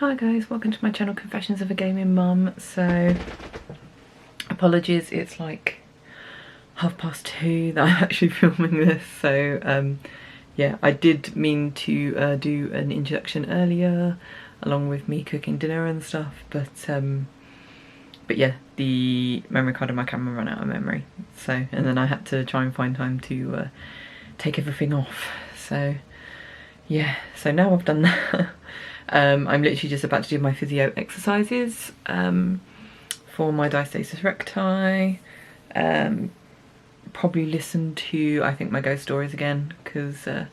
Hi guys, welcome to my channel Confessions of a Gaming Mum. So apologies, it's like 2:30 that I'm actually filming this, so yeah, I did mean to do an introduction earlier along with me cooking dinner and stuff, but yeah, the memory card of my camera ran out of memory, so, and then I had to try and find time to take everything off. So yeah, so now I've done that. I'm literally just about to do my physio exercises for my diastasis recti. Probably listen to, I think, my ghost stories again, because they're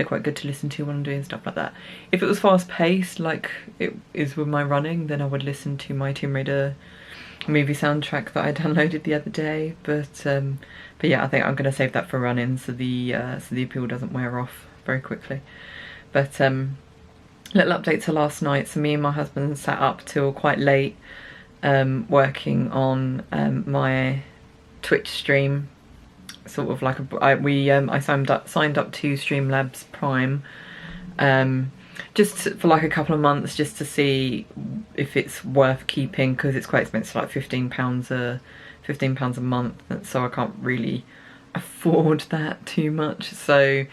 quite good to listen to when I'm doing stuff like that. If it was fast paced like it is with my running, then I would listen to my Tomb Raider movie soundtrack that I downloaded the other day, but yeah, I think I'm going to save that for running so the appeal doesn't wear off very quickly. But little update to last night. So me and my husband sat up till quite late working on my Twitch stream, sort of like I signed up to Streamlabs Prime just for like a couple of months, just to see if it's worth keeping, because it's quite expensive, like £15 a month, so I can't really afford that too much. So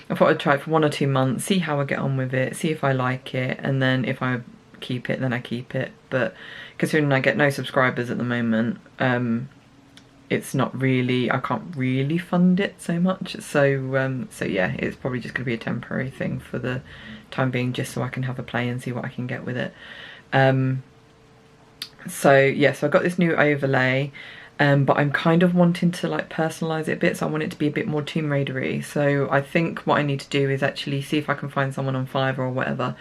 I thought I'd try it for 1 or 2 months, see how I get on with it, see if I like it, and then if I keep it, then I keep it. But considering I get no subscribers at the moment, it's not really, I can't really fund it so much. So so yeah, it's probably just going to be a temporary thing for the time being, just so I can have a play and see what I can get with it. So yeah, so I got this new overlay. But I'm kind of wanting to like personalise it a bit, so I want it to be a bit more Tomb Raider-y. So I think what I need to do is actually see if I can find someone on Fiverr or whatever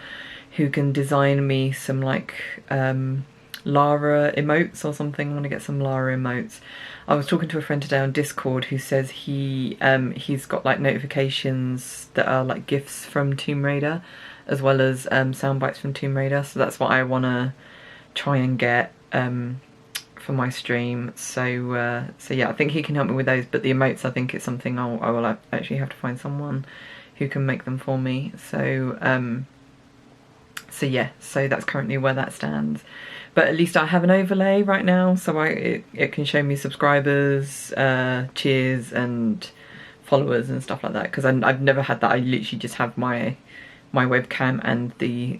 who can design me some like Lara emotes or something. I want to get some Lara emotes. I was talking to a friend today on Discord who says he's got like notifications that are like gifs from Tomb Raider, as well as sound bites from Tomb Raider. So that's what I want to try and get for my stream. So so yeah, I think he can help me with those, but the emotes, I think it's something I will actually have to find someone who can make them for me. So so yeah, so that's currently where that stands. But at least I have an overlay right now, so it can show me subscribers, cheers and followers and stuff like that, because I've never had that. I literally just have my webcam and the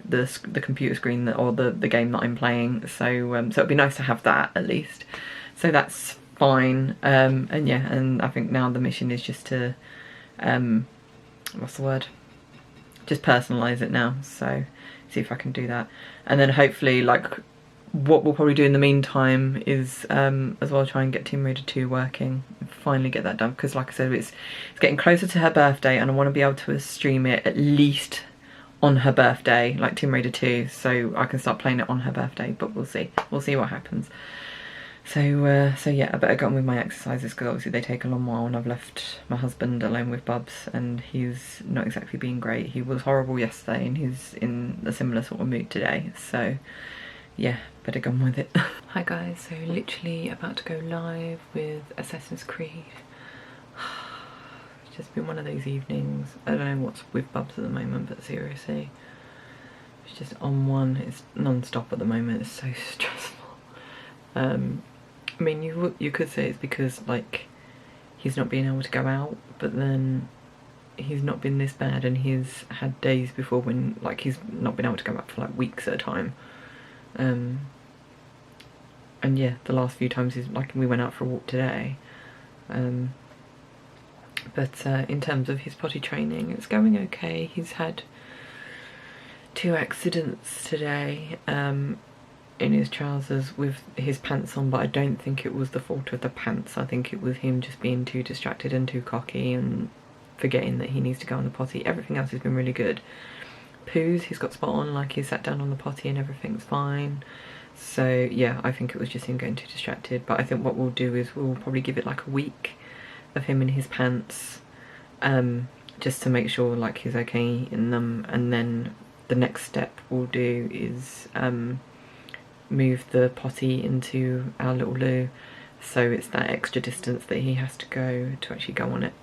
computer screen or the game that I'm playing. So so it'd be nice to have that at least. So that's fine. And yeah, and I think now the mission is just to what's the word? Just personalise it now. So see if I can do that, and then hopefully, like, what we'll probably do in the meantime is as well try and get Tomb Raider 2 working and finally get that done, because like I said, it's getting closer to her birthday and I want to be able to stream it at least on her birthday, like Tomb Raider 2, so I can start playing it on her birthday. But we'll see what happens. So so yeah, I better get on with my exercises, because obviously they take a long while, and I've left my husband alone with Bubs, and he's not exactly being great. He was horrible yesterday and he's in a similar sort of mood today, so yeah, better get on with it. Hi guys, so literally about to go live with Assassin's Creed. It's just been one of those evenings. I don't know what's with Bubs at the moment, but seriously, it's just on one. It's non-stop at the moment. It's so stressful. I mean, you could say it's because like he's not being able to go out, but then he's not been this bad, and he's had days before when like he's not been able to go out for like weeks at a time. And yeah, the last few times is like we went out for a walk today. But in terms of his potty training, it's going okay. He's had 2 accidents today in his trousers with his pants on, but I don't think it was the fault of the pants. I think it was him just being too distracted and too cocky and forgetting that he needs to go on the potty. Everything else has been really good. Poos, he's got spot on, like he sat down on the potty and everything's fine. So yeah, I think it was just him getting too distracted. But I think what we'll do is we'll probably give it like a week of him in his pants, just to make sure like he's okay in them, and then the next step we'll do is move the potty into our little loo, so it's that extra distance that he has to go to actually go on it.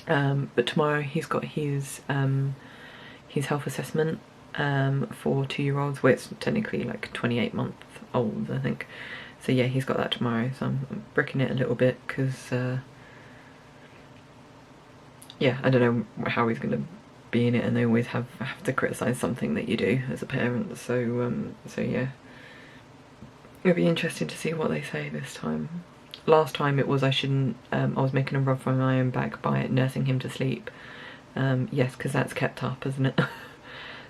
But tomorrow he's got his health assessment for 2-year-olds. Well, it's technically like 28 months old, I think. So yeah, he's got that tomorrow, so I'm bricking it a little bit because yeah, I don't know how he's gonna be in it, and they always have to criticise something that you do as a parent. So so yeah, it'll be interesting to see what they say this time. Last time it was I shouldn't. I was making a rub from my own back by nursing him to sleep. Yes, because that's kept up, isn't it?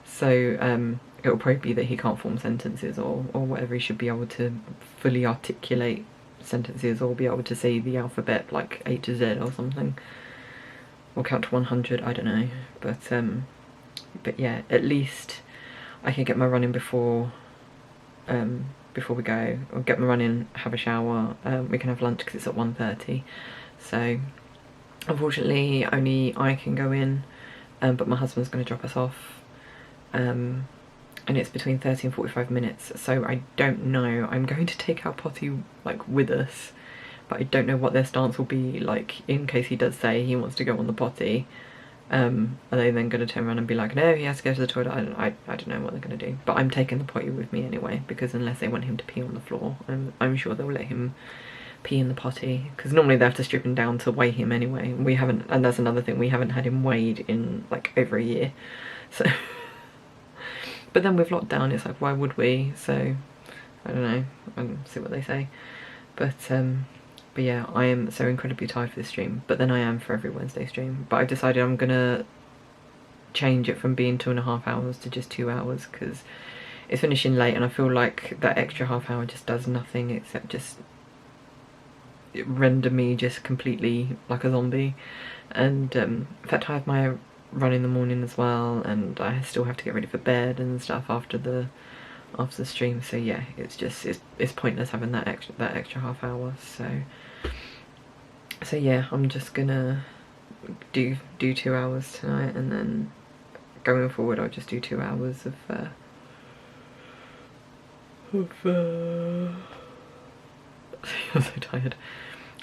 So it'll probably be that he can't form sentences or whatever. He should be able to fully articulate sentences or be able to say the alphabet like A to Z or something, or count to 100. I don't know, but yeah, at least I can get my run in before we go, or get my run in, have a shower. We can have lunch because it's at 1:30. So unfortunately only I can go in, but my husband's going to drop us off. And it's between 30 and 45 minutes, so I don't know. I'm going to take our potty like with us, but I don't know what their stance will be like in case he does say he wants to go on the potty. Are they then going to turn around and be like, no, he has to go to the toilet? I don't know what they're going to do, but I'm taking the potty with me anyway, because unless they want him to pee on the floor, I'm sure they'll let him pee in the potty, because normally they have to strip him down to weigh him anyway. We haven't, and that's another thing, we haven't had him weighed in like over a year, so but then with lockdown it's like, why would we? So I don't know, I'll see what they say. But yeah, I am so incredibly tired for this stream, but then I am for every Wednesday stream. But I've decided I'm gonna change it from being 2.5 hours to just 2 hours, because it's finishing late and I feel like that extra half hour just does nothing except just render me just completely like a zombie. And in fact I have my run in the morning as well, and I still have to get ready for bed and stuff after the stream. So yeah, it's just it's pointless having that extra half hour. So yeah, I'm just gonna do 2 hours tonight, and then going forward I'll just do 2 hours of I'm so tired.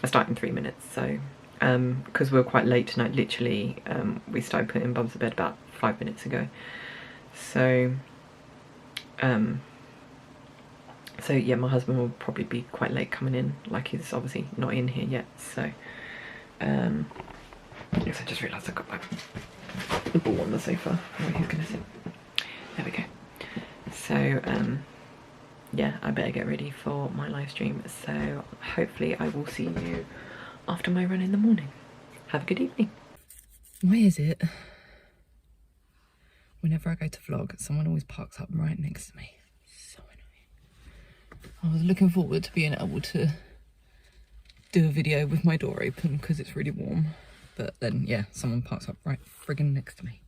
I start in 3 minutes, so because we're quite late tonight, literally we started putting Bubs to bed about 5 minutes ago. So so yeah, my husband will probably be quite late coming in, like he's obviously not in here yet. So yes, I just realised I got my ball on the sofa where he's gonna sit. There we go. So yeah, I better get ready for my live stream, so hopefully I will see you after my run in the morning. Have a good evening. Why is it whenever I go to vlog, someone always parks up right next to me? So annoying. I was looking forward to being able to do a video with my door open because it's really warm, but then yeah, someone parks up right friggin' next to me.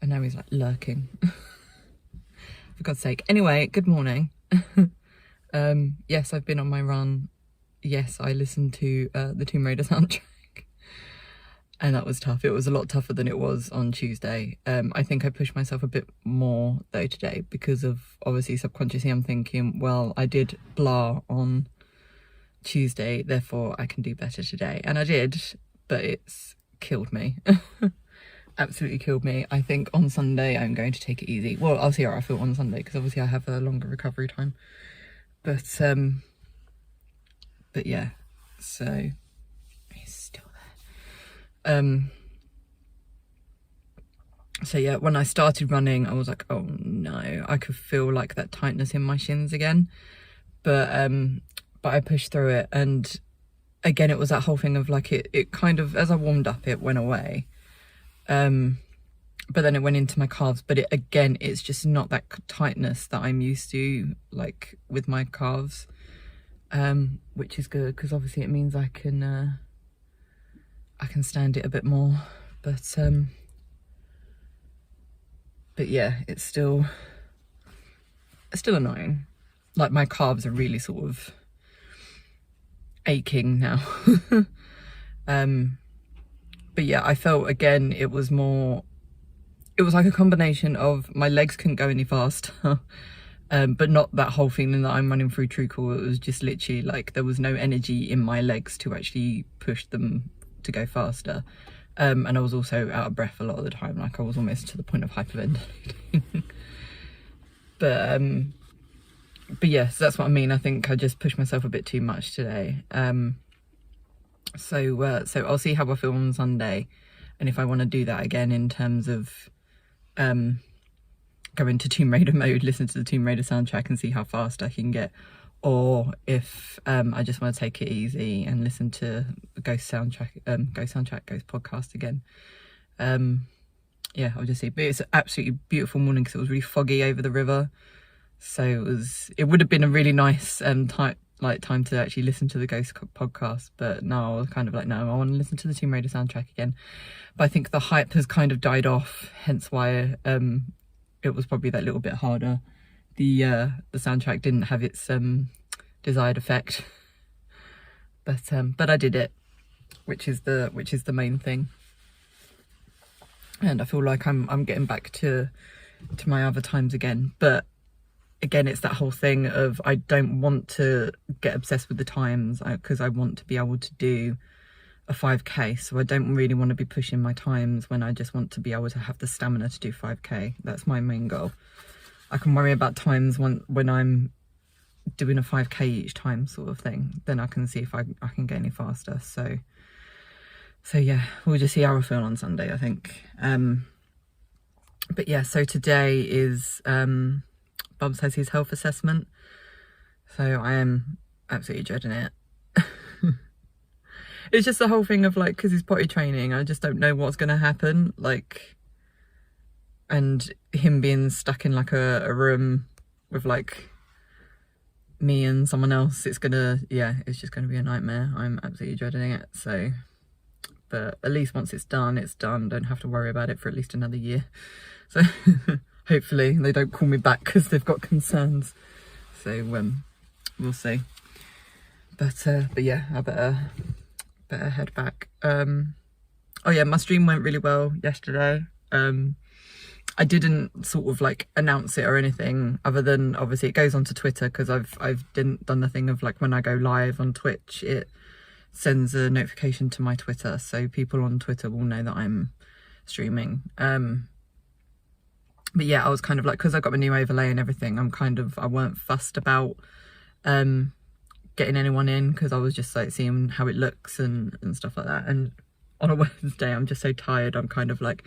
I know he's like lurking. For God's sake. Anyway, good morning. Yes, I've been on my run. Yes, I listened to the Tomb Raider soundtrack, and that was tough. It was a lot tougher than it was on Tuesday. I think I pushed myself a bit more though today, because of obviously subconsciously I'm thinking, well, I did blah on Tuesday, therefore I can do better today. And I did, but it's killed me. Absolutely killed me. I think on Sunday I'm going to take it easy. Well, I'll see how I feel on Sunday, because obviously I have a longer recovery time. But yeah, so he's still there. So yeah, when I started running, I was like, oh no, I could feel like that tightness in my shins again. But I pushed through it, and again, it was that whole thing of like it kind of, as I warmed up, it went away. But then it went into my calves, but it's just not that tightness that I'm used to, like with my calves, which is good, because obviously it means I can stand it a bit more. But yeah, it's still annoying. Like my calves are really sort of aching now. But yeah, I felt again it was like a combination of my legs couldn't go any faster, but not that whole feeling that I'm running through treacle. It was just literally like there was no energy in my legs to actually push them to go faster. And I was also out of breath a lot of the time, like I was almost to the point of hyperventilating. but yes, that's what I mean. I think I just pushed myself a bit too much today. So I'll see how I feel on Sunday, and if I want to do that again in terms of go into Tomb Raider mode, listen to the Tomb Raider soundtrack and see how fast I can get, or if I just want to take it easy and listen to the Ghost podcast again. Yeah, I'll just see. But it's an absolutely beautiful morning because it was really foggy over the river, so it would have been a really nice time to actually listen to the Ghost podcast. But now I was kind of like, no, I want to listen to the Tomb Raider soundtrack again. But I think the hype has kind of died off, hence why it was probably that little bit harder. The soundtrack didn't have its desired effect, but I did it, which is the main thing. And I feel like I'm getting back to my other times again. But again, it's that whole thing of I don't want to get obsessed with the times because I want to be able to do a 5k, so I don't really want to be pushing my times when I just want to be able to have the stamina to do 5k. That's my main goal. I can worry about times when I'm doing a 5k each time sort of thing, then I can see if I can get any faster. So yeah, we'll just see how I feel on Sunday, I think. But yeah, so today is Bubs has his health assessment, so I am absolutely dreading it. It's just the whole thing of like, because he's potty training, I just don't know what's going to happen, like, and him being stuck in like a room with like me and someone else, it's just gonna be a nightmare. I'm absolutely dreading it. So, but at least once it's done, don't have to worry about it for at least another year. So hopefully they don't call me back because they've got concerns. So we'll see. But yeah, I better head back. Oh yeah, my stream went really well yesterday. I didn't sort of like announce it or anything, other than obviously it goes onto Twitter, because I've done the thing of like when I go live on Twitch, it sends a notification to my Twitter, so people on Twitter will know that I'm streaming. But yeah, I was kind of like, because I got my new overlay and everything, I weren't fussed about getting anyone in, because I was just like seeing how it looks and stuff like that. And on a Wednesday, I'm just so tired. I'm kind of like,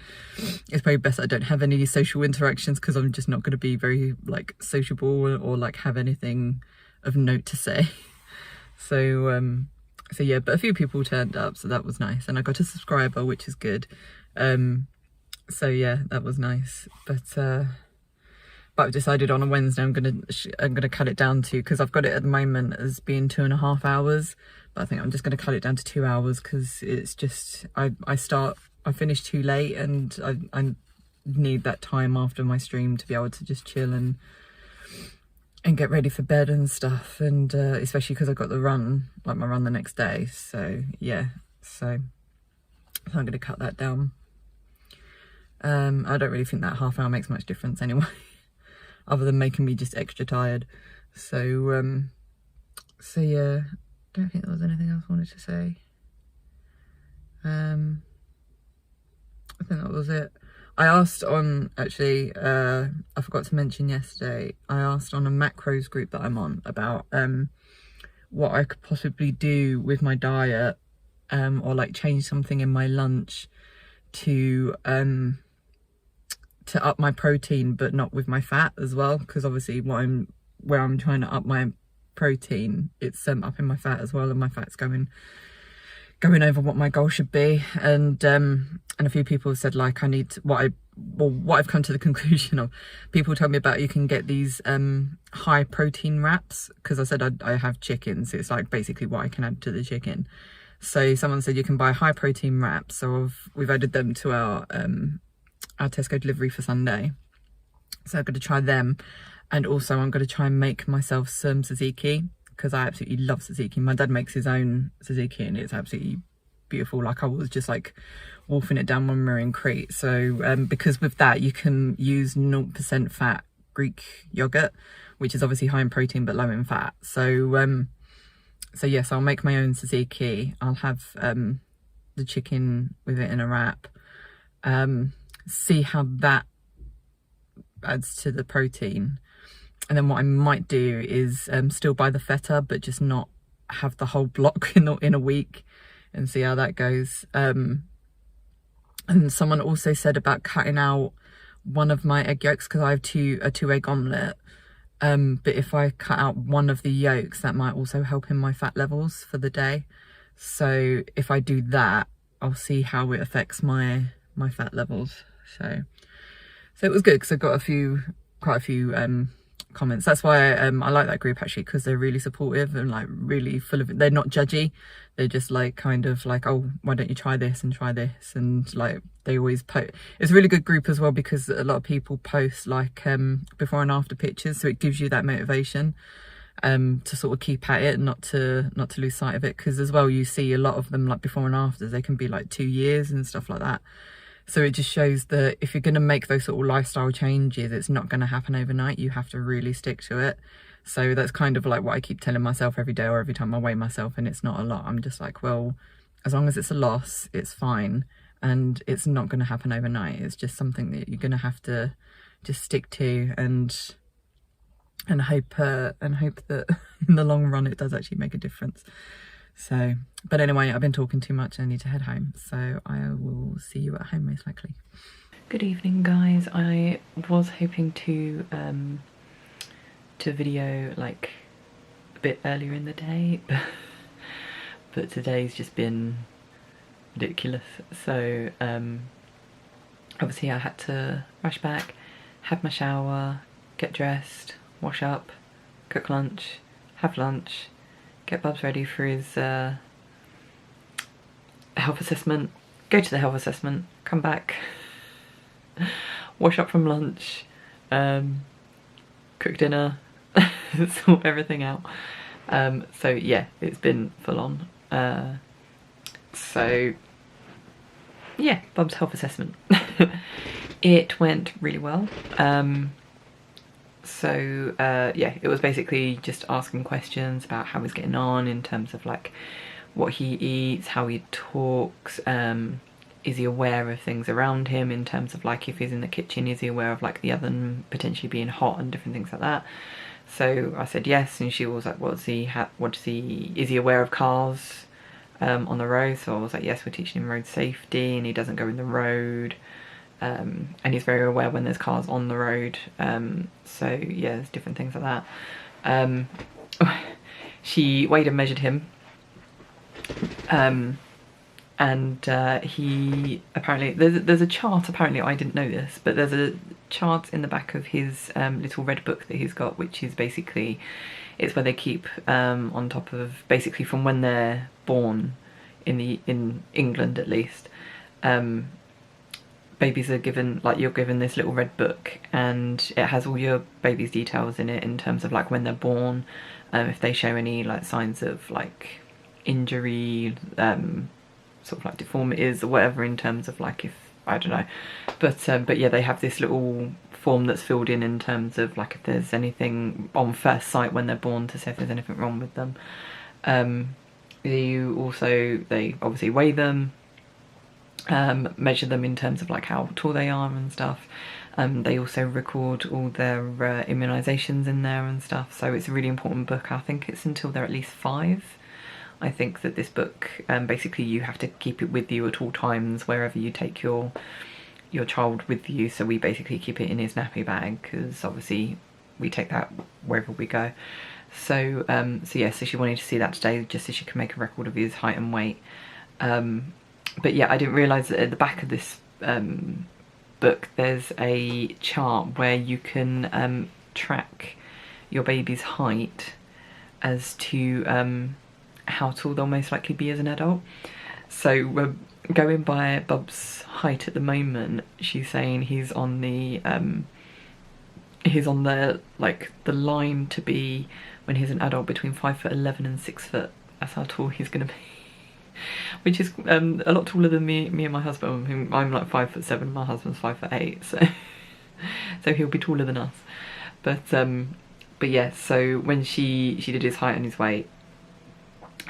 it's probably best I don't have any social interactions, because I'm just not going to be very like sociable or like have anything of note to say. So yeah, but a few people turned up, so that was nice, and I got a subscriber, which is good. So yeah, that was nice. But I've decided on a Wednesday I'm gonna cut it down to, because I've got it at the moment as being 2.5 hours. But I think I'm just going to cut it down to 2 hours, because it's just, I finish too late, and I need that time after my stream to be able to just chill and get ready for bed and stuff. And especially because I've got my run the next day. So yeah, so I'm going to cut that down. I don't really think that half hour makes much difference anyway, other than making me just extra tired. So yeah. Don't think there was anything else I wanted to say. I think that was it. I asked on, actually, I forgot to mention yesterday, I asked on a macros group that I'm on about what I could possibly do with my diet, or like change something in my lunch to up my protein, but not with my fat as well, because obviously where I'm trying to up my protein, it's up in my fat as well, and my fat's going over what my goal should be. And a few people have said like I need what I've come to the conclusion of. People told me about, you can get these high protein wraps, because I said I have chicken, so it's like basically what I can add to the chicken. So someone said you can buy high protein wraps, so we've added them to our Tesco delivery for Sunday, so I'm going to try them. And also I'm going to try and make myself some tzatziki, because I absolutely love tzatziki. My dad makes his own tzatziki and it's absolutely beautiful. Like, I was just like wolfing it down when we were in Crete. So because with that you can use 0% fat Greek yogurt, which is obviously high in protein but low in fat. So yes, I'll make my own tzatziki. I'll have the chicken with it in a wrap, see how that adds to the protein. And then what I might do is still buy the feta, but just not have the whole block in a week, and see how that goes. And someone also said about cutting out one of my egg yolks, because I have a 2-egg omelette. But if I cut out one of the yolks, that might also help in my fat levels for the day. So if I do that, I'll see how it affects my fat levels. So it was good, because I got quite a few comments. That's why I like that group, actually, because they're really supportive and like really full of, they're not judgy. They're just like kind of like, oh, why don't you try this and try this, and like they always post. It's a really good group as well, because a lot of people post like before and after pictures, so it gives you that motivation to sort of keep at it and not to lose sight of it. Because as well, you see a lot of them like before and afters, they can be like 2 years and stuff like that. So it just shows that if you're going to make those sort of lifestyle changes, it's not going to happen overnight. You have to really stick to it. So that's kind of like what I keep telling myself every day, or every time I weigh myself and it's not a lot. I'm just like, well, as long as it's a loss, it's fine. And it's not going to happen overnight. It's just something that you're going to have to just stick to and hope that in the long run it does actually make a difference. So, but anyway, I've been talking too much. I need to head home, so I will see you at home most likely. Good evening, guys. I was hoping to video like a bit earlier in the day, but today's just been ridiculous. So obviously I had to rush back, have my shower, get dressed, wash up, cook lunch, have lunch, get Bubs ready for his health assessment, go to the health assessment, come back, wash up from lunch, cook dinner, sort everything out. So yeah, it's been full on. So yeah, Bubs' health assessment. It went really well. So yeah, it was basically just asking questions about how he's getting on in terms of like what he eats, how he talks, is he aware of things around him in terms of like if he's in the kitchen, is he aware of like the oven potentially being hot and different things like that. So I said yes, and she was like, is he aware of cars on the road? So I was like, yes, we're teaching him road safety and he doesn't go in the road. And he's very aware when there's cars on the road. So yeah, there's different things like that. She weighed and measured him. And he apparently, there's a chart, apparently I didn't know this, but there's a chart in the back of his little red book that he's got, which is basically, it's where they keep on top of, basically from when they're born, in England at least, babies are given, like you're given this little red book, and it has all your baby's details in it in terms of like when they're born, if they show any like signs of like injury, sort of like deformities or whatever, in terms of like if, I don't know, but yeah, they have this little form that's filled in terms of like if there's anything on first sight when they're born, to say if there's anything wrong with them. They obviously weigh them, measure them in terms of like how tall they are and stuff. They also record all their immunisations in there and stuff, so it's a really important book. I think it's until they're at least 5. I think that this book, basically you have to keep it with you at all times wherever you take your child with you. So we basically keep it in his nappy bag, because obviously we take that wherever we go. So yeah, so she wanted to see that today, just so she can make a record of his height and weight. But yeah, I didn't realise that at the back of this book there's a chart where you can track your baby's height as to how tall they'll most likely be as an adult. So we're going by Bubs' height at the moment. She's saying he's on the like the line to be, when he's an adult, between 5'11" and 6 foot. That's how tall he's gonna be. Which is a lot taller than me and my husband. I'm like 5'7", my husband's 5'8", so he'll be taller than us. But yeah, so when she did his height and his weight,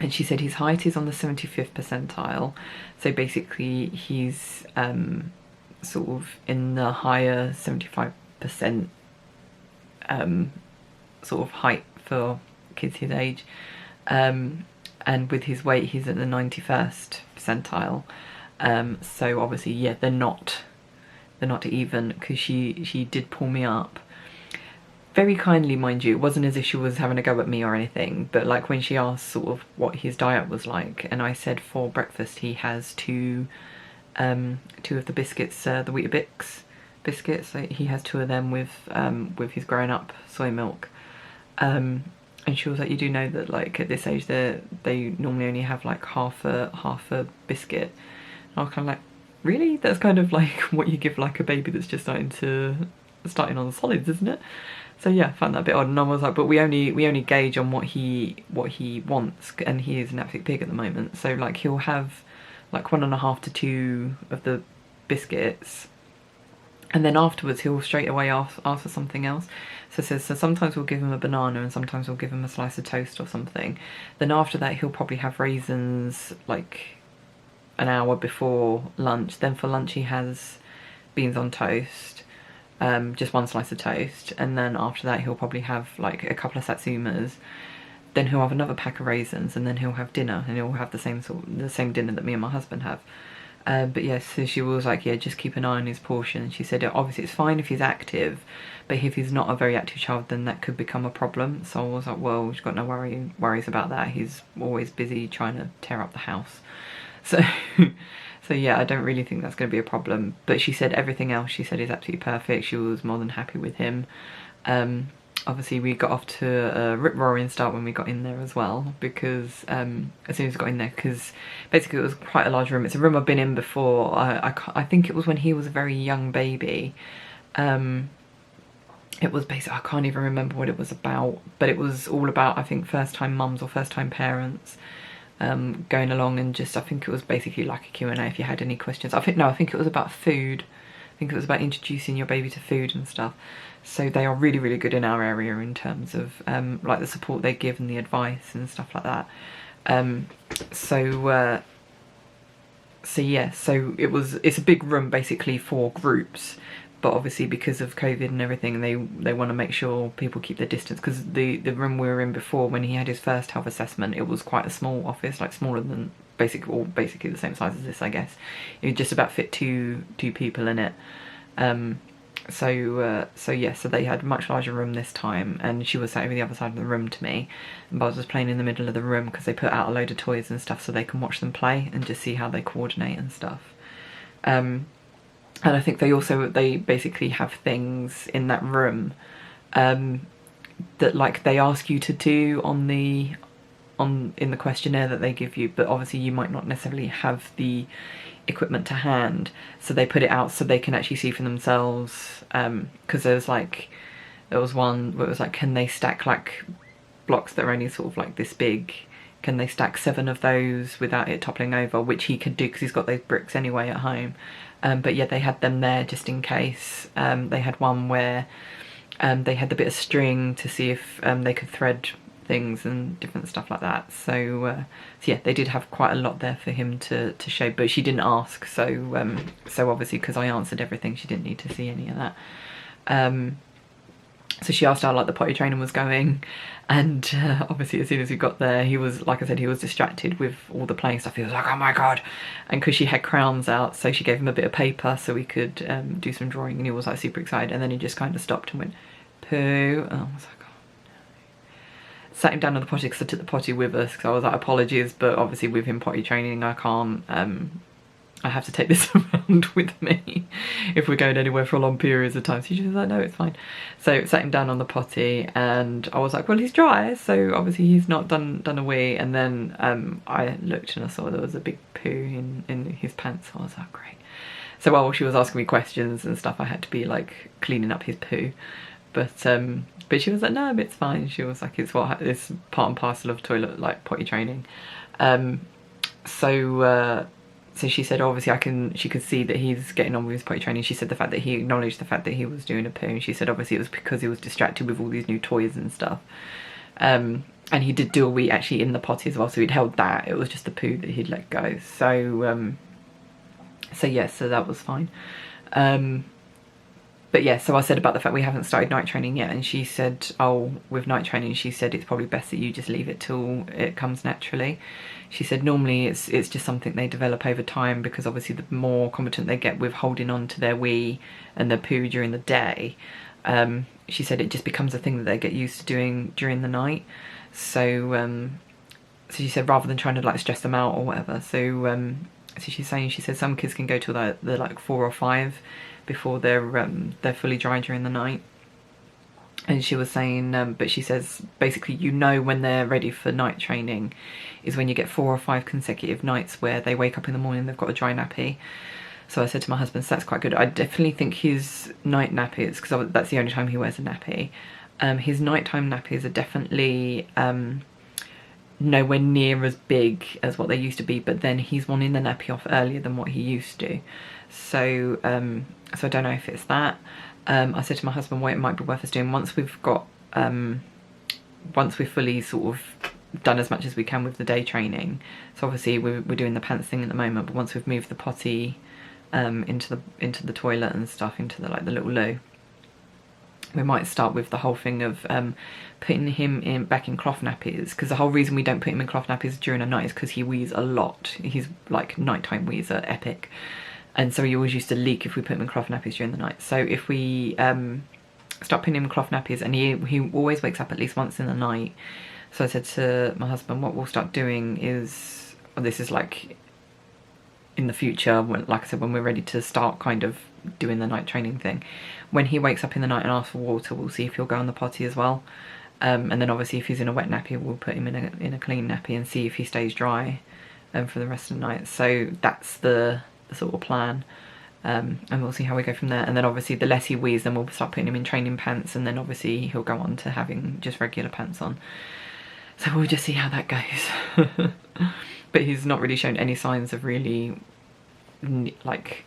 And she said his height is on the 75th percentile, so basically he's sort of in the higher 75% sort of height for kids his age, and with his weight he's at the 91st percentile. So obviously, yeah, they're not even, because she did pull me up very kindly, mind you. It wasn't as if she was having a go at me or anything, but like when she asked sort of what his diet was like, and I said for breakfast he has two of the biscuits, the Weetabix biscuits. So he has two of them with his grown up soy milk. And she was like, you do know that like at this age they normally only have like half a biscuit. And I was kind of like, really? That's kind of like what you give like a baby that's just starting on the solids, isn't it? So yeah, I found that a bit odd, and I was like, but we only gauge on what he wants, and he is an absolute pig at the moment. So like he'll have like 1.5 to 2 of the biscuits, and then afterwards he'll straight away ask for something else. So sometimes we'll give him a banana, and sometimes we'll give him a slice of toast or something. Then after that he'll probably have raisins like an hour before lunch. Then for lunch he has beans on toast, just one slice of toast, and then after that he'll probably have like a couple of satsumas. Then he'll have another pack of raisins, and then he'll have dinner, and he'll have the same dinner that me and my husband have. But yeah, so she was like, yeah, just keep an eye on his portion. She said, obviously it's fine if he's active, but if he's not a very active child, then that could become a problem. So I was like, well, she's got no worries about that. He's always busy trying to tear up the house. So, so yeah, I don't really think that's going to be a problem. But she said everything else, she said, is absolutely perfect. She was more than happy with him. Obviously we got off to a rip-roaring start when we got in there as well, because as soon as we got in there, because basically it was quite a large room. It's a room I've been in before. I think it was when he was a very young baby. It was basically, I can't even remember what it was about, but it was all about, I think, first-time mums or first-time parents going along, and just, I think it was basically like a Q&A if you had any questions. I think it was about food. I think it was about introducing your baby to food and stuff. So they are really, really good in our area in terms of like the support they give and the advice and stuff like that. So yeah, so it's a big room basically for groups, but obviously because of COVID and everything, they want to make sure people keep their distance, because the room we were in before, when he had his first health assessment, it was quite a small office, like smaller than basically the same size as this, I guess. It would just about fit two people in it. So yeah, so they had a much larger room this time, and she was sat over the other side of the room to me, and Bubs was playing in the middle of the room, because they put out a load of toys and stuff so they can watch them play and just see how they coordinate and stuff. And I think they basically have things in that room that like they ask you to do in the questionnaire that they give you, but obviously you might not necessarily have the equipment to hand, so they put it out so they can actually see for themselves, because there was one where it was like, can they stack like blocks that are only sort of like this big, can they stack 7 of those without it toppling over, which he could do because he's got those bricks anyway at home. But yeah, they had them there just in case. They had one where they had the bit of string to see if they could thread things and different stuff like that. So yeah, they did have quite a lot there for him to show, but she didn't ask, so so obviously because I answered everything, she didn't need to see any of that. So she asked how like the potty training was going, and obviously as soon as we got there, he was, like I said, he was distracted with all the playing stuff. He was like, oh my god. And because she had crowns out, so she gave him a bit of paper so we could do some drawing, and he was like super excited, and then he just kind of stopped and went poo, and I was like, sat him down on the potty, because I took the potty with us, because I was like, apologies, but obviously with him potty training I can't, I have to take this around with me if we're going anywhere for long periods of time. So she was like, no, it's fine. So sat him down on the potty, and I was like, well, he's dry, so obviously he's not done a wee. And then I looked and I saw there was a big poo in his pants, so I was like, great. So while she was asking me questions and stuff, I had to be like cleaning up his poo. But she was like, no, it's fine. She was like, it's part and parcel of toilet, like potty training. So she said, obviously she could see that he's getting on with his potty training. She said the fact that he acknowledged the fact that he was doing a poo, and she said obviously it was because he was distracted with all these new toys and stuff. And he did do a wee actually in the potty as well, so he'd held that. It was just the poo that he'd let go. So so yeah, so that was fine. But yeah, so I said about the fact we haven't started night training yet, and she said, oh, with night training, she said it's probably best that you just leave it till it comes naturally. She said normally it's just something they develop over time, because obviously the more competent they get with holding on to their wee and their poo during the day, she said it just becomes a thing that they get used to doing during the night. So so she said rather than trying to like stress them out or whatever. So so she's saying, she said some kids can go till they're like 4 or 5 before they're fully dry during the night. And she was saying, but she says basically, you know, when they're ready for night training is when you get 4 or 5 consecutive nights where they wake up in the morning, they've got a dry nappy. So I said to my husband, so that's quite good. I definitely think his night nappies, because that's the only time he wears a nappy, his nighttime nappies are definitely nowhere near as big as what they used to be, but then he's wanting the nappy off earlier than what he used to. So so I don't know if it's that. I said to my husband, well, it might be worth us doing once we've got once we've fully sort of done as much as we can with the day training. So obviously we're doing the pants thing at the moment, but once we've moved the potty into the toilet and stuff, into the like the little loo, we might start with the whole thing of putting him back in cloth nappies, because the whole reason we don't put him in cloth nappies during the night is because he wheezes a lot. He's like nighttime wheeze are epic, and so he always used to leak if we put him in cloth nappies during the night. So if we start putting him in cloth nappies, and he always wakes up at least once in the night. So I said to my husband, what we'll start doing is, well, this is like in the future, when, like I said, when we're ready to start kind of doing the night training thing, when he wakes up in the night and asks for water, we'll see if he'll go on the potty as well. And then obviously if he's in a wet nappy, we'll put him in a clean nappy and see if he stays dry for the rest of the night. So that's the sort of plan. And we'll see how we go from there. And then obviously the less he wheezes, then we'll start putting him in training pants, and then obviously he'll go on to having just regular pants on. So we'll just see how that goes. But he's not really shown any signs of really like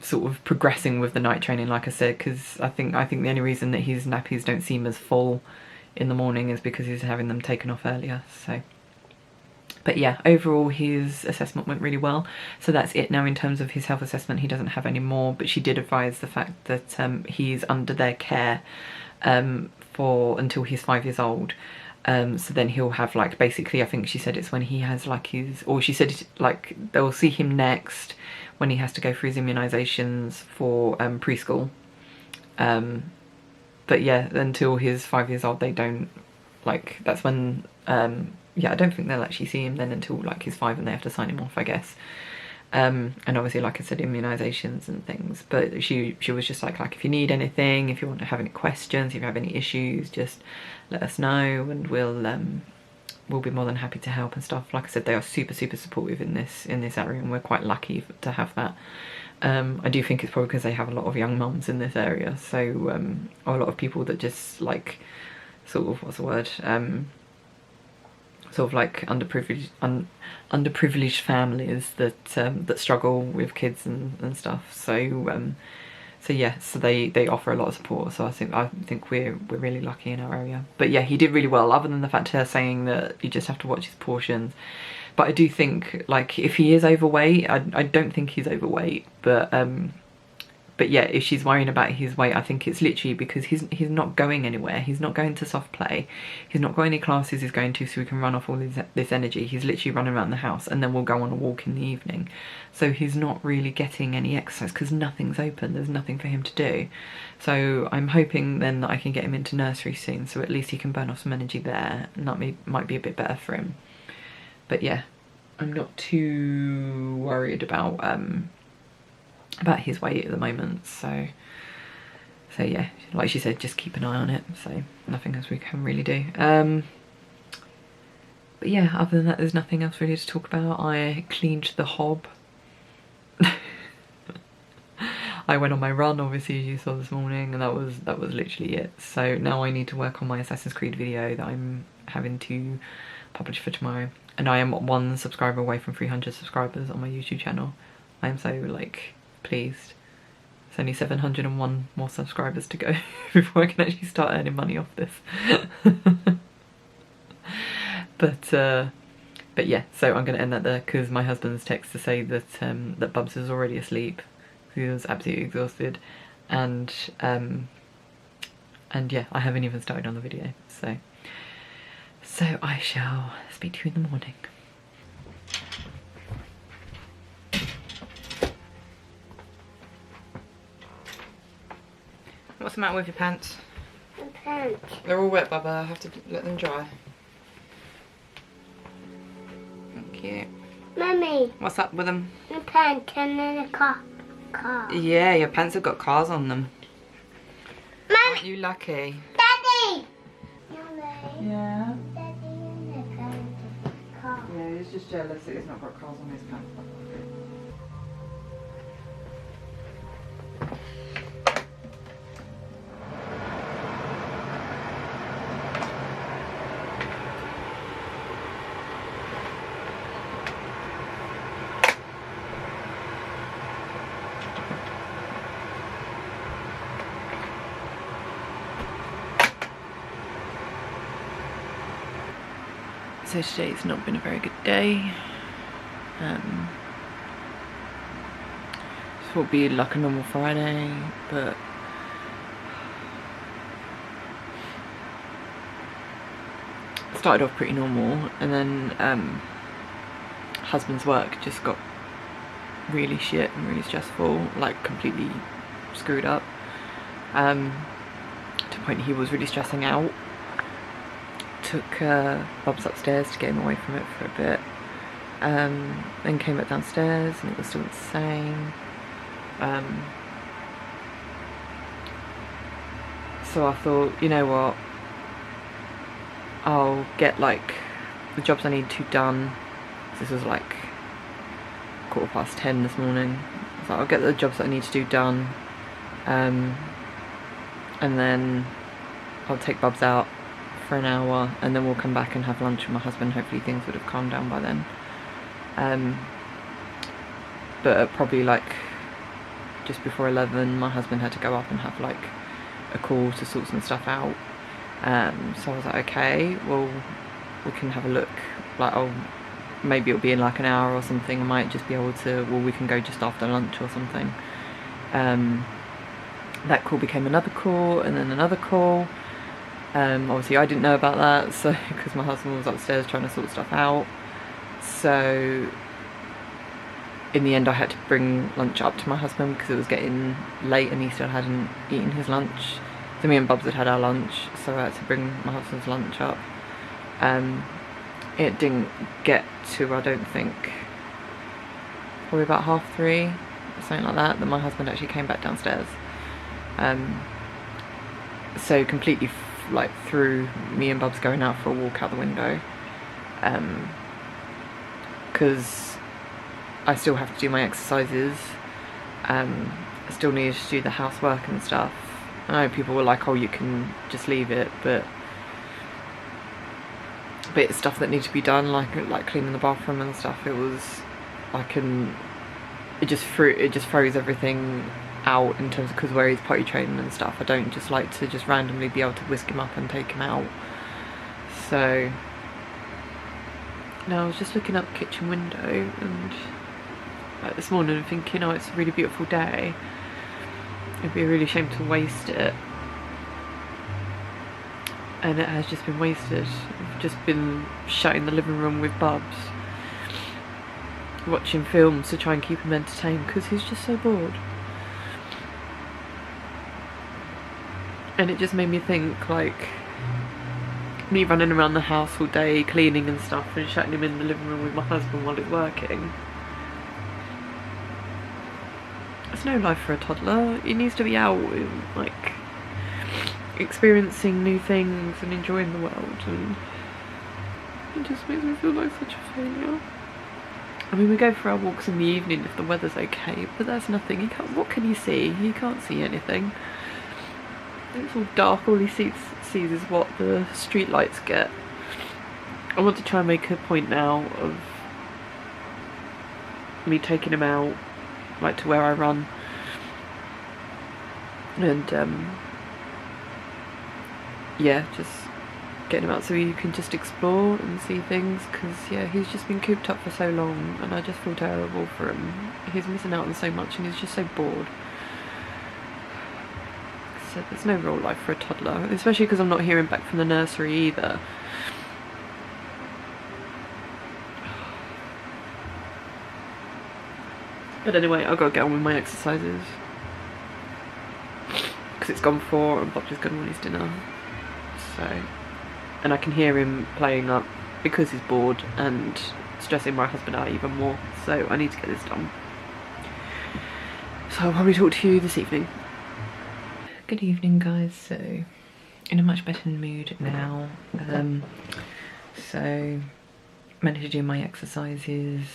sort of progressing with the night training, like I said, because I think the only reason that his nappies don't seem as full in the morning is because he's having them taken off earlier. So but yeah, overall his assessment went really well. So that's it now in terms of his health assessment. He doesn't have any more, but she did advise the fact that he's under their care for until he's 5 years old. So then he'll have like, basically I think she said it's when he has like his, or she said like they'll see him next when he has to go for his immunisations for preschool. But yeah, until he's 5 years old they don't, like, that's when yeah, I don't think they'll actually see him then until like he's 5 and they have to sign him off, I guess. And obviously, like I said, immunisations and things. But she was just like if you need anything, if you want to have any questions, if you have any issues, just let us know, and we'll be more than happy to help and stuff. Like I said, they are super supportive in this area, and we're quite lucky to have that. I do think it's probably because they have a lot of young mums in this area, so or a lot of people that just like sort of, what's the word, sort of like underprivileged families that that struggle with kids and stuff. So so yeah, so they offer a lot of support. So I think we're really lucky in our area. But yeah, he did really well, other than the fact her saying that you just have to watch his portions. But I do think, like, if he is overweight, I don't think he's overweight, but yeah, if she's worrying about his weight, I think it's literally because he's not going anywhere. He's not going to soft play. He's not got any classes he's going to, so he can run off all this energy. He's literally running around the house, and then we'll go on a walk in the evening. So he's not really getting any exercise because nothing's open. There's nothing for him to do. So I'm hoping then that I can get him into nursery soon, so at least he can burn off some energy there, and that might be a bit better for him. But yeah, I'm not too worried about his weight at the moment, so yeah, like she said, just keep an eye on it. So nothing else we can really do. But yeah, other than that, there's nothing else really to talk about. I cleaned the hob. I went on my run, obviously, as you saw this morning, and that was literally it. So now I need to work on my Assassin's Creed video that I'm having to publish for tomorrow, and I am 1 subscriber away from 300 subscribers on my YouTube channel. I am so like pleased, It's only 701 more subscribers to go before I can actually start earning money off this. But yeah, so I'm going to end that there because my husband's text to say that that Bubs is already asleep. He was absolutely exhausted, and yeah, I haven't even started on the video. So I shall speak to you in the morning. What's the matter with your pants? My pants. They're all wet, Bubba. I have to let them dry. Thank you. Mummy. What's up with them? My pants and then a car. Yeah, your pants have got cars on them. Mummy. Aren't you lucky? Daddy. Yeah. Daddy and the pants and the car. Yeah, he's just jealous that he's not got cars on his pants. So today's not been a very good day. This will be like a normal Friday, but started off pretty normal, and then husband's work just got really shit and really stressful, like completely screwed up, to the point he was really stressing out. Took Bubs upstairs to get him away from it for a bit, then came back downstairs and it was still the same. So I thought, you know what, I'll get like the jobs I need to done. This was like 10:15 this morning. So I'll get the jobs that I need to do done, and then I'll take Bubs out for an hour, and then we'll come back and have lunch with my husband. Hopefully things would have calmed down by then. But probably like just before 11, my husband had to go up and have like a call to sort some stuff out. So I was like, okay, well, we can have a look. Like, maybe it'll be in like an hour or something. I might just be able to, well, we can go just after lunch or something. That call became another call, and then another call. Obviously I didn't know about that, so because my husband was upstairs trying to sort stuff out. So in the end I had to bring lunch up to my husband because it was getting late and he still hadn't eaten his lunch. So me and Bubs had our lunch, so I had to bring my husband's lunch up. It didn't get to, I don't think, probably about 3:30, something like that, my husband actually came back downstairs. So completely like through me and Bubs going out for a walk out the window, because I still have to do my exercises. I still need to do the housework and stuff. I know people were like, oh, you can just leave it, but it's stuff that needs to be done, like cleaning the bathroom and stuff. It just throws everything out in terms of, because where he's potty training and stuff, I don't just like to just randomly be able to whisk him up and take him out. So now I was just looking out the kitchen window and like this morning thinking, oh, it's a really beautiful day, it'd be a really shame to waste it, and it has just been wasted. I've just been shut in the living room with Bubs watching films to try and keep him entertained because he's just so bored. And it just made me think, like, me running around the house all day cleaning and stuff and shutting him in the living room with my husband while he's working. It's no life for a toddler. He needs to be out and, like, experiencing new things and enjoying the world, and it just makes me feel like such a failure. I mean, we go for our walks in the evening if the weather's okay, but that's nothing. What can he see? He can't see anything. It's all dark, all he sees is what the street lights get. I want to try and make a point now of me taking him out, like to where I run, and yeah, just getting him out so he can just explore and see things, because yeah, he's just been cooped up for so long and I just feel terrible for him. He's missing out on so much and he's just so bored. So there's no real life for a toddler, especially because I'm not hearing back from the nursery either. But anyway, I've got to get on with my exercises because it's gone 4 and Bubs is going to want his dinner. So, and I can hear him playing up because he's bored and stressing my husband out even more. So I need to get this done. So I'll probably talk to you this evening. Good evening, guys. So in a much better mood now. So managed to do my exercises.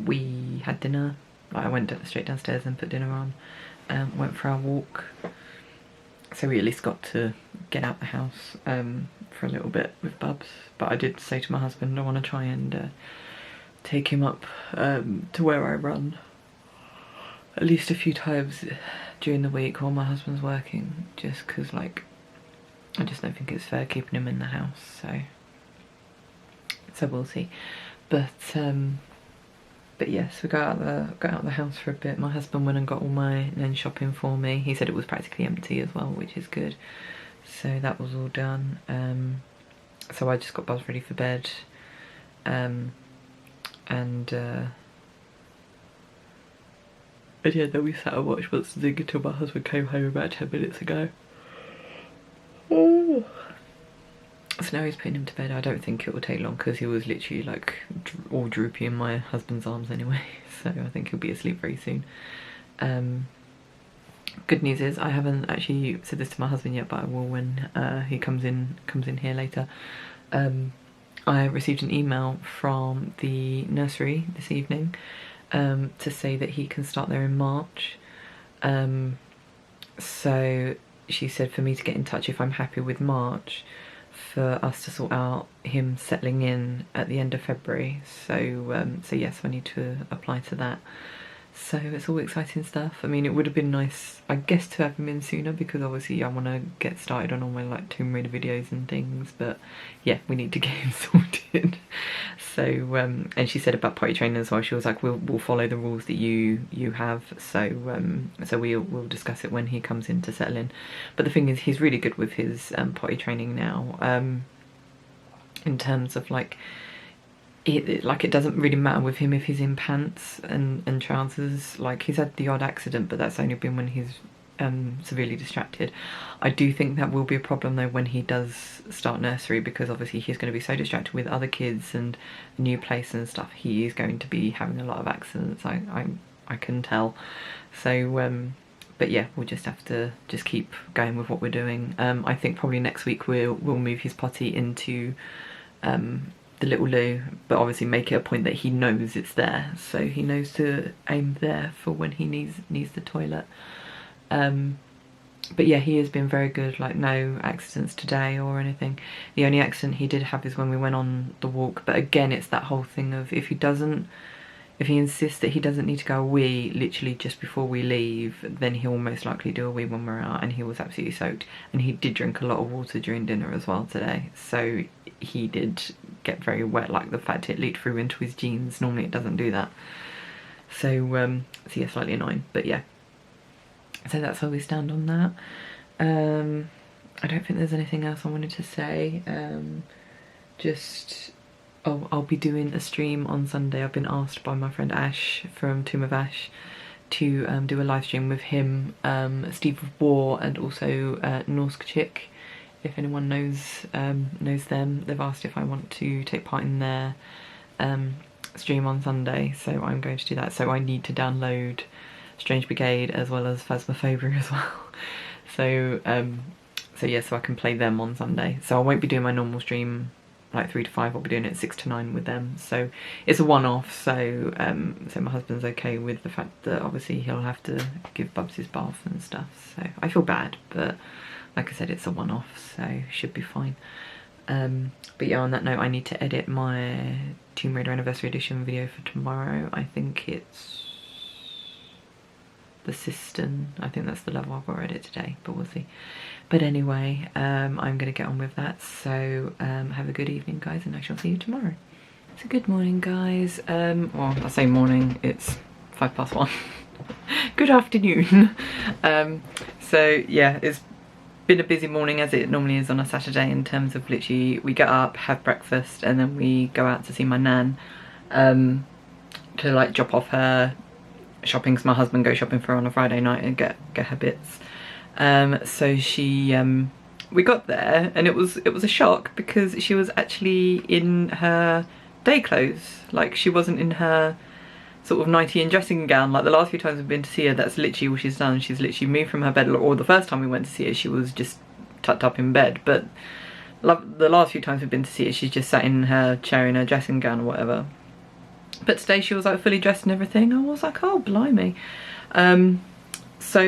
We had dinner. I went straight downstairs and put dinner on. Went for our walk. So we at least got to get out the house for a little bit with Bubs. But I did say to my husband I want to try and take him up to where I run at least a few times during the week while my husband's working, just because like I just don't think it's fair keeping him in the house. So we'll see. But yes, we got out the house for a bit. My husband went and got all my Nen shopping for me. He said it was practically empty as well, which is good. So that was all done. So I just got Buzz ready for bed. But yeah, then we sat and watched Monsters Inc. until my husband came home about 10 minutes ago. Oh. So now he's putting him to bed. I don't think it will take long because he was literally like all droopy in my husband's arms anyway. So I think he'll be asleep very soon. Good news is I haven't actually said this to my husband yet, but I will when he comes in here later. I received an email from the nursery this evening to say that he can start there in March. So she said for me to get in touch if I'm happy with March, for us to sort out him settling in at the end of February. So yes, I need to apply to that. So it's all exciting stuff. I mean, it would have been nice, I guess, to have him in sooner because obviously I want to get started on all my like Tomb Raider videos and things. But yeah, we need to get him sorted. So and she said about potty training as well. She was like, we'll follow the rules that you have. So we'll discuss it when he comes in to settle in. But the thing is, he's really good with his potty training now. In terms of like. It doesn't really matter with him if he's in pants and trousers. Like, he's had the odd accident, but that's only been when he's severely distracted. I do think that will be a problem though when he does start nursery, because obviously he's going to be so distracted with other kids and a new place and stuff. He is going to be having a lot of accidents, I can tell. So but yeah, we'll just have to just keep going with what we're doing. I think probably next week we'll move his potty into the little loo, but obviously make it a point that he knows it's there, so he knows to aim there for when he needs the toilet. But yeah, he has been very good, like no accidents today or anything. The only accident he did have is when we went on the walk, but again it's that whole thing of if he insists that he doesn't need to go a wee literally just before we leave, then he'll most likely do a wee when we're out, and he was absolutely soaked. And he did drink a lot of water during dinner as well today, so he did get very wet, like the fact it leaked through into his jeans. Normally it doesn't do that. So yeah, slightly annoying, but yeah. So that's where we stand on that. I don't think there's anything else I wanted to say. I'll be doing a stream on Sunday. I've been asked by my friend Ash from Tomb of Ash to do a live stream with him, Steve of War, and also Norsk Chick. If anyone knows them, they've asked if I want to take part in their stream on Sunday, so I'm going to do that. So I need to download Strange Brigade as well as Phasmophobia as well. So yeah, so I can play them on Sunday. So I won't be doing my normal stream like 3 to 5. I'll be doing it 6 to 9 with them. So it's a one-off. So so my husband's okay with the fact that obviously he'll have to give Bubs his bath and stuff. So I feel bad, but like I said, it's a one-off, so should be fine. But yeah, on that note, I need to edit my Tomb Raider Anniversary Edition video for tomorrow. I think it's the cistern. I think that's the level I've got read it today, but we'll see. But anyway, I'm going to get on with that. So have a good evening, guys, and I shall see you tomorrow. So good morning, guys. Well, I say morning, it's 1:05. Good afternoon. So yeah, it's been a busy morning as it normally is on a Saturday, in terms of literally we get up, have breakfast, and then we go out to see my nan to like drop off her shopping, because my husband goes shopping for her on a Friday night and get her bits. So we got there and it was a shock, because she was actually in her day clothes. Like, she wasn't in her sort of nightie and dressing gown. Like the last few times we've been to see her, that's literally what she's done. She's literally moved from her bed, or the first time we went to see her she was just tucked up in bed, but the last few times we've been to see her she's just sat in her chair in her dressing gown or whatever. But today she was like fully dressed and everything. I was like, oh blimey. So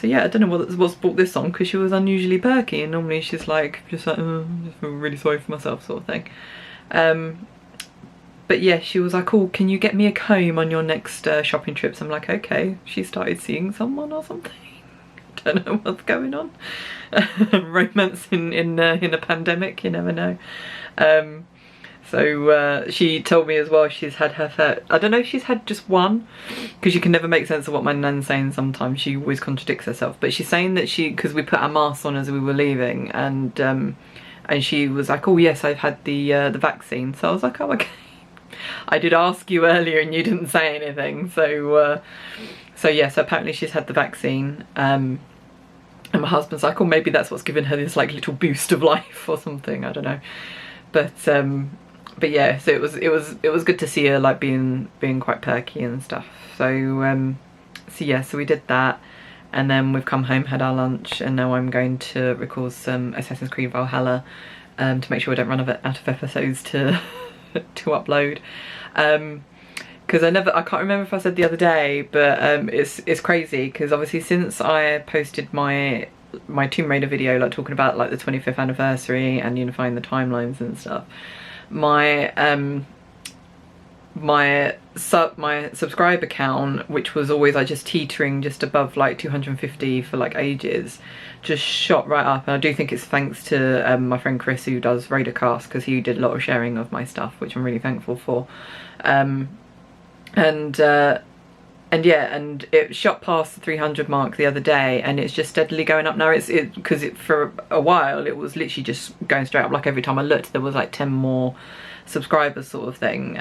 yeah, I don't know what's brought this on, because she was unusually perky, and normally she's like just like, I just feel really sorry for myself sort of thing. But yeah, she was like, oh, can you get me a comb on your next shopping trips? I'm like, okay. She started seeing someone or something. Don't know what's going on. Romance in a pandemic, you never know. So she told me as well she's had her fair, I don't know if she's had just one, because you can never make sense of what my nan's saying sometimes. She always contradicts herself. But she's saying that because we put our masks on as we were leaving, and she was like, oh yes, I've had the vaccine. So I was like, oh okay. I did ask you earlier and you didn't say anything. So yes, apparently she's had the vaccine. And my husband's like, oh, maybe that's what's given her this like little boost of life or something. I don't know. But yeah, so it was good to see her like being quite perky and stuff. So yeah, so we did that, and then we've come home, had our lunch, and now I'm going to record some Assassin's Creed Valhalla to make sure I don't run out of episodes to to upload. Because I can't remember if I said the other day, but it's crazy, because obviously since I posted my Tomb Raider video, like talking about like the 25th anniversary and unifying the timelines and stuff, my subscriber count, which was always like just teetering just above like 250 for like ages, just shot right up. And I do think it's thanks to my friend Chris, who does Raidercast, because he did a lot of sharing of my stuff, which I'm really thankful for. And yeah, and it shot past the 300 mark the other day, and it's just steadily going up now. Because for a while it was literally just going straight up. Like every time I looked there was like 10 more subscribers sort of thing.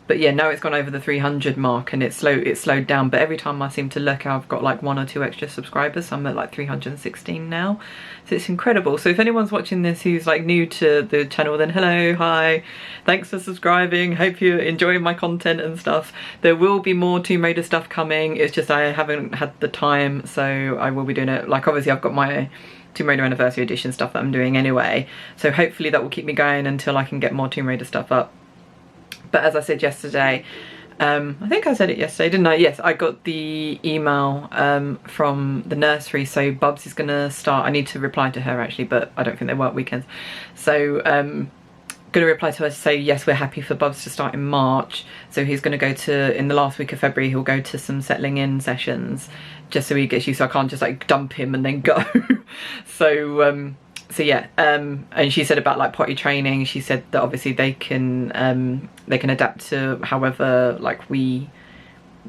But yeah, now it's gone over the 300 mark, and it slowed down. But every time I seem to look, I've got like 1 or 2 extra subscribers, so I'm at like 316 now. So it's incredible. So if anyone's watching this who's like new to the channel, then hello, hi, thanks for subscribing, hope you're enjoying my content and stuff. There will be more Tomb Raider stuff coming, it's just I haven't had the time, so I will be doing it. Like obviously I've got my Tomb Raider Anniversary Edition stuff that I'm doing anyway, so hopefully that will keep me going until I can get more Tomb Raider stuff up. But as I said yesterday, I think I said it yesterday, didn't I? Yes, I got the email from the nursery, so Bubs is gonna start. I need to reply to her actually, but I don't think they work weekends. So gonna reply to her to say yes, we're happy for Bubs to start in March. So he's gonna go to, in the last week of February, he'll go to some settling in sessions, just so he gets used. So I can't just like dump him and then go. So yeah, and she said about like potty training, she said that obviously they can adapt to however like we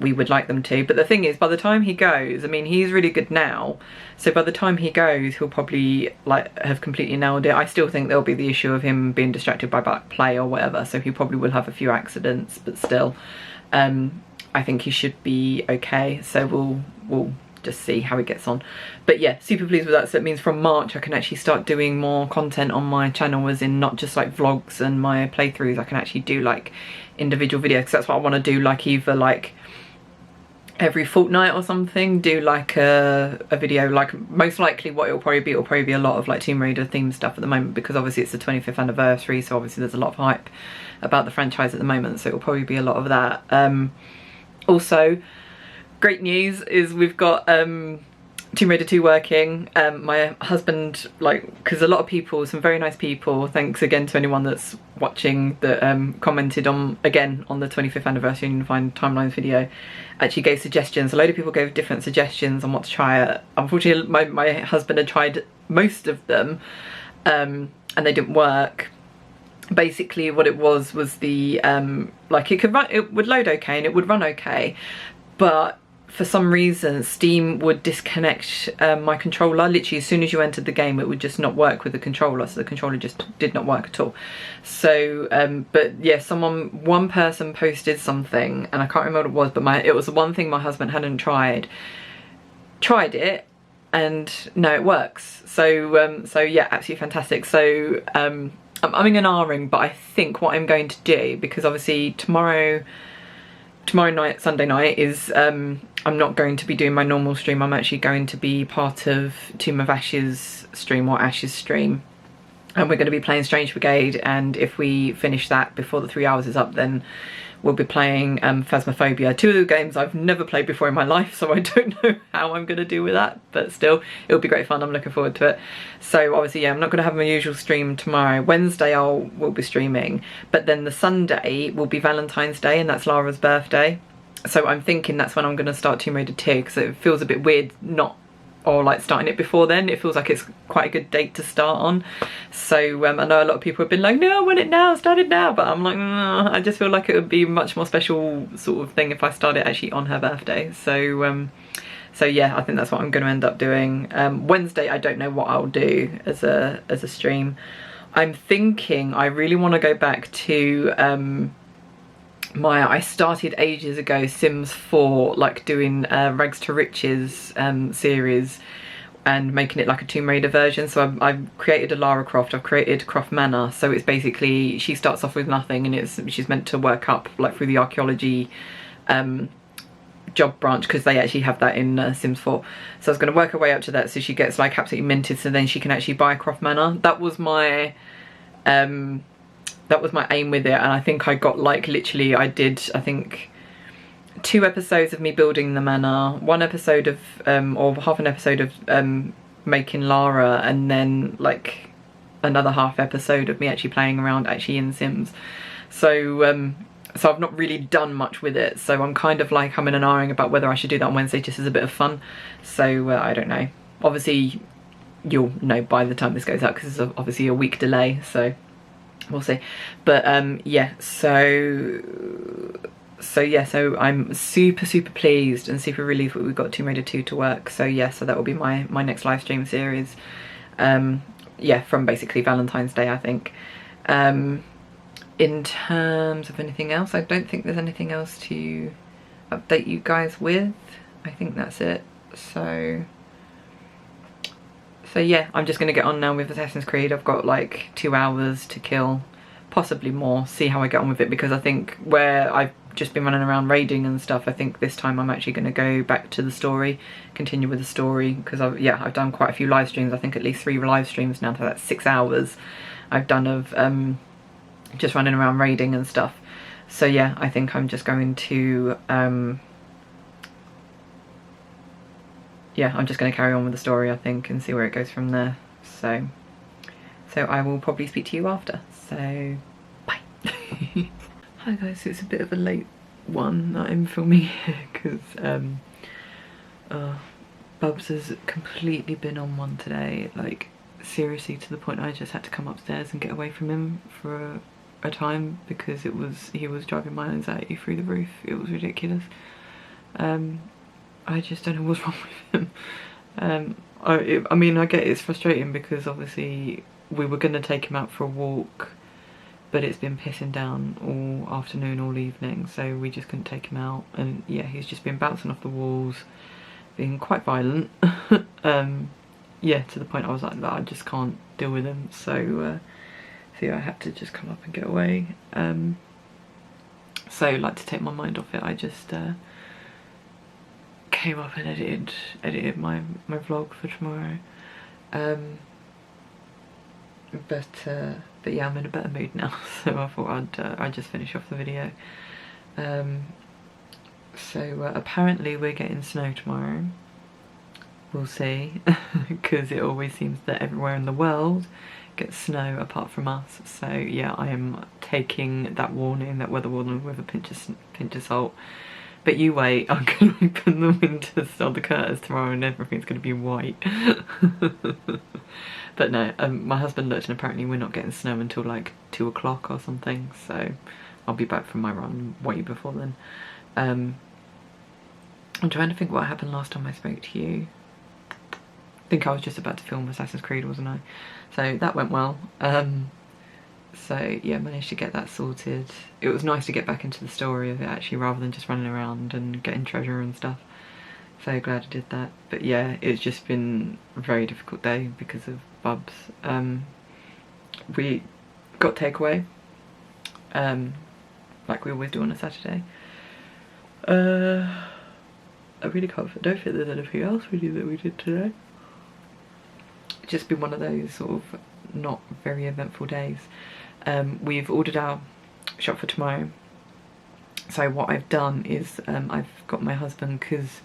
would like them to. But the thing is, by the time he goes, I mean, he's really good now, so by the time he goes he'll probably like have completely nailed it. I still think there'll be the issue of him being distracted by play or whatever, so he probably will have a few accidents, but still I think he should be okay. So we'll just see how he gets on. But yeah, super pleased with that. So it means from March I can actually start doing more content on my channel, as in not just like vlogs and my playthroughs. I can actually do like individual videos, because that's what I want to do, like either like every fortnight or something, do like a video. Like most likely what it'll probably be a lot of like Tomb Raider themed stuff at the moment, because obviously it's the 25th anniversary, so obviously there's a lot of hype about the franchise at the moment, so it'll probably be a lot of that. Also, great news is we've got Tomb Raider 2 working. My husband, like, because a lot of people, some very nice people, thanks again to anyone that's watching that commented on, again, on the 25th anniversary Unified Timelines video, actually gave suggestions. A load of people gave different suggestions on what to try. Unfortunately, my husband had tried most of them and they didn't work. Basically what it was the like, it would load okay and it would run okay, but for some reason Steam would disconnect my controller. Literally as soon as you entered the game it would just not work with the controller, so the controller just did not work at all. So but yeah, one person posted something and I can't remember what it was, but it was the one thing my husband hadn't tried it, and no, it works. So so yeah, absolutely fantastic. So I'm umming and ahhing, but I think what I'm going to do, because obviously tomorrow night, Sunday night, is I'm not going to be doing my normal stream. I'm actually going to be part of Tomb of Ashes stream, or Ashes stream, and we're going to be playing Strange Brigade, and if we finish that before the 3 hours is up, then we'll be playing Phasmophobia, two of the games I've never played before in my life, so I don't know how I'm going to do with that, but still, it'll be great fun. I'm looking forward to it. So obviously, yeah, I'm not going to have my usual stream tomorrow. Wednesday we'll be streaming, but then the Sunday will be Valentine's Day, and that's Lara's birthday. So I'm thinking that's when I'm going to start Tomb Raider 2, because it feels a bit weird like starting it before then. It feels like it's quite a good date to start on. So I know a lot of people have been like, no, I want it now, start it now, but I'm like, I just feel like it would be a much more special sort of thing if I start it actually on her birthday. So so yeah, I think that's what I'm going to end up doing. Wednesday, I don't know what I'll do as a stream. I'm thinking I really want to go back to I started ages ago Sims 4, like doing Rags to Riches series and making it like a Tomb Raider version. So I've created a Lara Croft, I've created Croft Manor. So it's basically, she starts off with nothing and she's meant to work up like through the archaeology job branch, because they actually have that in Sims 4. So I was going to work her way up to that so she gets like absolutely minted, so then she can actually buy Croft Manor. That was my aim with it, and I think I got like literally, I think 2 episodes of me building the manor, 1 episode of or half an episode of making Lara, and then like another half episode of me actually playing around actually in Sims. So so I've not really done much with it, so I'm kind of like humming and ahhing about whether I should do that on Wednesday just as a bit of fun. So I don't know, obviously you'll know by the time this goes out, because it's obviously a week delay, so we'll see. But yeah, so yeah, so I'm super pleased and super relieved that we've got Tomb Raider 2 to work. So yeah, so that will be my next live stream series, yeah, from basically Valentine's Day, I think. In terms of anything else, I don't think there's anything else to update you guys with. I think that's it. So yeah, I'm just going to get on now with Assassin's Creed. I've got like 2 hours to kill, possibly more, see how I get on with it, because I think where I've just been running around raiding and stuff, I think this time I'm actually going to go back to the story, continue with the story, because I've done quite a few live streams. I think at least 3 live streams now, so that's 6 hours I've done of just running around raiding and stuff. So yeah, I think I'm just going to yeah, I'm just going to carry on with the story, I think, and see where it goes from there. So I will probably speak to you after. So bye. Hi guys, it's a bit of a late one that I'm filming here, because Bubs has completely been on one today, like seriously, to the point I just had to come upstairs and get away from him for a time, because he was driving my anxiety through the roof. It was ridiculous. I just don't know what's wrong with him. I mean, I get it's frustrating, because obviously we were going to take him out for a walk, but it's been pissing down all afternoon, all evening, so we just couldn't take him out. And yeah, he's just been bouncing off the walls, being quite violent. Yeah, to the point I was like, I just can't deal with him. So I had to just come up and get away. So like, to take my mind off it, I just came up and edited my vlog for tomorrow. But yeah, I'm in a better mood now, so I thought I'd just finish off the video. So apparently we're getting snow tomorrow. we'll see, because it always seems that everywhere in the world gets snow apart from us. So yeah, I am taking that warning, that weather warning, with a pinch of salt. But you wait, I'm going to open the windows or the curtains tomorrow and everything's going to be white. But no, my husband looked and apparently we're not getting snow until like 2 o'clock or something, so I'll be back from my run way before then. I'm trying to think what happened last time I spoke to you. I think I was just about to film Assassin's Creed, wasn't I? So that went well. So yeah, managed to get that sorted. It was nice to get back into the story of it actually, rather than just running around and getting treasure and stuff. So glad I did that. But yeah, it's just been a very difficult day because of Bubs. We got takeaway, like we always do on a Saturday. I really don't think there's anything else really that we did today. It's just been one of those sort of not very eventful days. We've ordered our shop for tomorrow. So what I've done is I've got my husband, because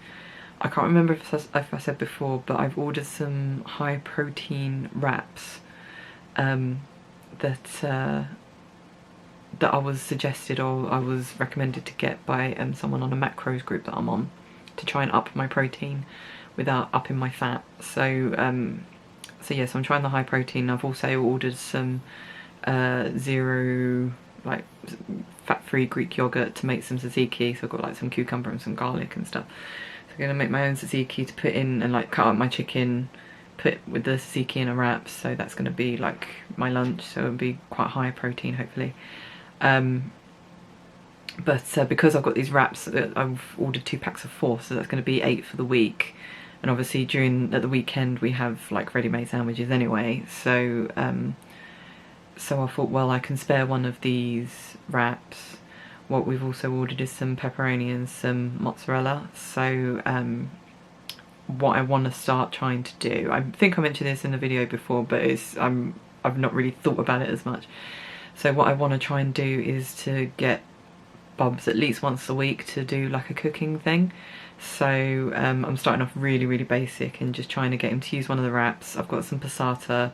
I can't remember if I said before, but I've ordered some high protein wraps that I was suggested, or I was recommended to get by someone on a macros group that I'm on, to try and up my protein without upping my fat. So so yes, I'm trying the high protein. I've also ordered some zero, like, fat-free Greek yogurt to make some tzatziki. So I've got like some cucumber and some garlic and stuff. So I'm gonna make my own tzatziki to put in, and like cut up my chicken, put with the tzatziki in a wrap. So that's gonna be like my lunch. So it'll be quite high protein, hopefully. But because I've got these wraps, I've ordered 2 packs of 4, so that's going to be 8 for the week. And obviously at the weekend we have like ready-made sandwiches anyway, so so I thought, well, I can spare one of these wraps. What we've also ordered is some pepperoni and some mozzarella. So what I want to start trying to do, I think I mentioned this in the video before, but I've not really thought about it as much. So what I want to try and do is to get Bubs at least once a week to do like a cooking thing. So I'm starting off really basic and just trying to get him to use one of the wraps. I've got some passata,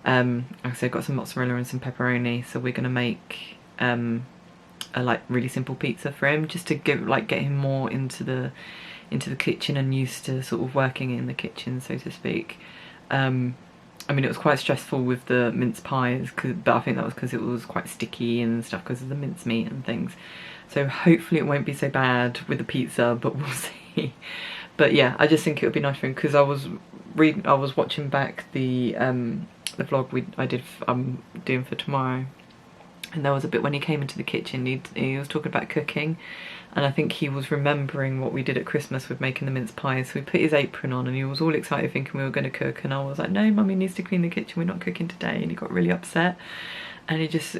like I said, I've got some mozzarella and some pepperoni, so we're gonna make a like really simple pizza for him, just to get him more into the kitchen and used to sort of working in the kitchen, so to speak. I mean, it was quite stressful with the mince pies, but I think that was because it was quite sticky and stuff because of the mince meat and things. So hopefully it won't be so bad with the pizza, but we'll see. But yeah, I just think it would be nice for him, because I was watching back the vlog I'm doing for tomorrow, and there was a bit when he came into the kitchen, he was talking about cooking, and I think he was remembering what we did at Christmas with making the mince pies. So we put his apron on and he was all excited thinking we were going to cook, and I was like, no, Mummy needs to clean the kitchen, we're not cooking today. And he got really upset, and it just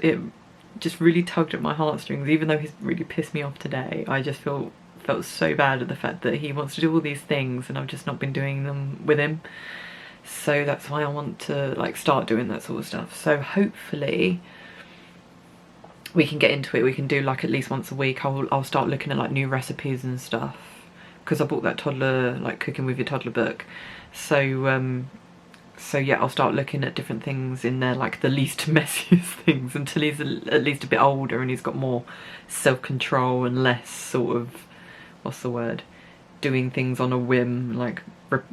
really tugged at my heartstrings. Even though he's really pissed me off today, I just felt so bad at the fact that he wants to do all these things and I've just not been doing them with him. So that's why I want to like start doing that sort of stuff. So hopefully we can get into it. We can do like at least once a week. I'll start looking at like new recipes and stuff, because I bought that toddler, like cooking with your toddler book. So so yeah, I'll start looking at different things in there, like the least messiest things, until he's at least a bit older and he's got more self-control and less sort of, what's the word, doing things on a whim, like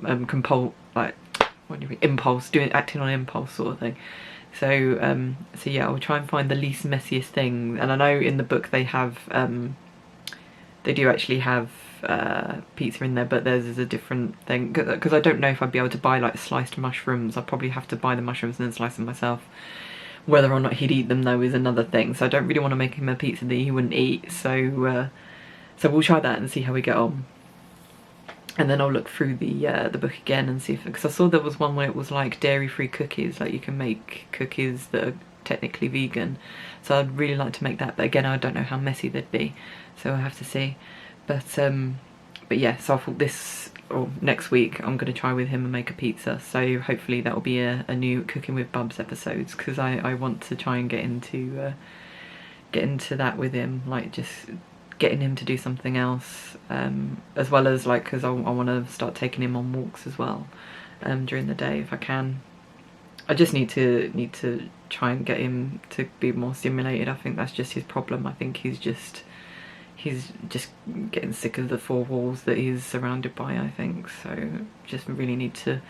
impulse, acting on impulse sort of thing. So so yeah, I'll try and find the least messiest thing. And I know in the book they have they do actually have pizza in there, but theirs is a different thing, because I don't know if I'd be able to buy like sliced mushrooms. I'd probably have to buy the mushrooms and then slice them myself. Whether or not he'd eat them though is another thing, so I don't really want to make him a pizza that he wouldn't eat. So so we'll try that and see how we get on. And then I'll look through the book again and see if, because I saw there was one where it was like dairy-free cookies, like you can make cookies that are technically vegan. So I'd really like to make that, but again, I don't know how messy they'd be, so I'll have to see. But yeah, so I thought next week I'm going to try with him and make a pizza. So hopefully that will be a new Cooking with Bubs episodes, because I want to try and get into that with him, like just getting him to do something else, as well as like, because I want to start taking him on walks as well during the day if I can. I just need to try and get him to be more stimulated. I think that's just his problem. I think he's just getting sick of the four walls that he's surrounded by, I think. So just really need to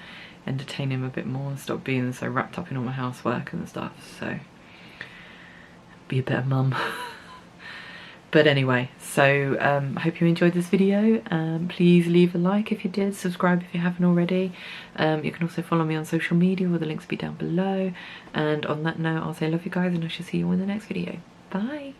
entertain him a bit more and stop being so wrapped up in all my housework and stuff. So be a better mum. But anyway, so I hope you enjoyed this video. Please leave a like if you did, subscribe if you haven't already. You can also follow me on social media, all the links will be down below. And on that note, I'll say I love you guys, and I shall see you in the next video. Bye.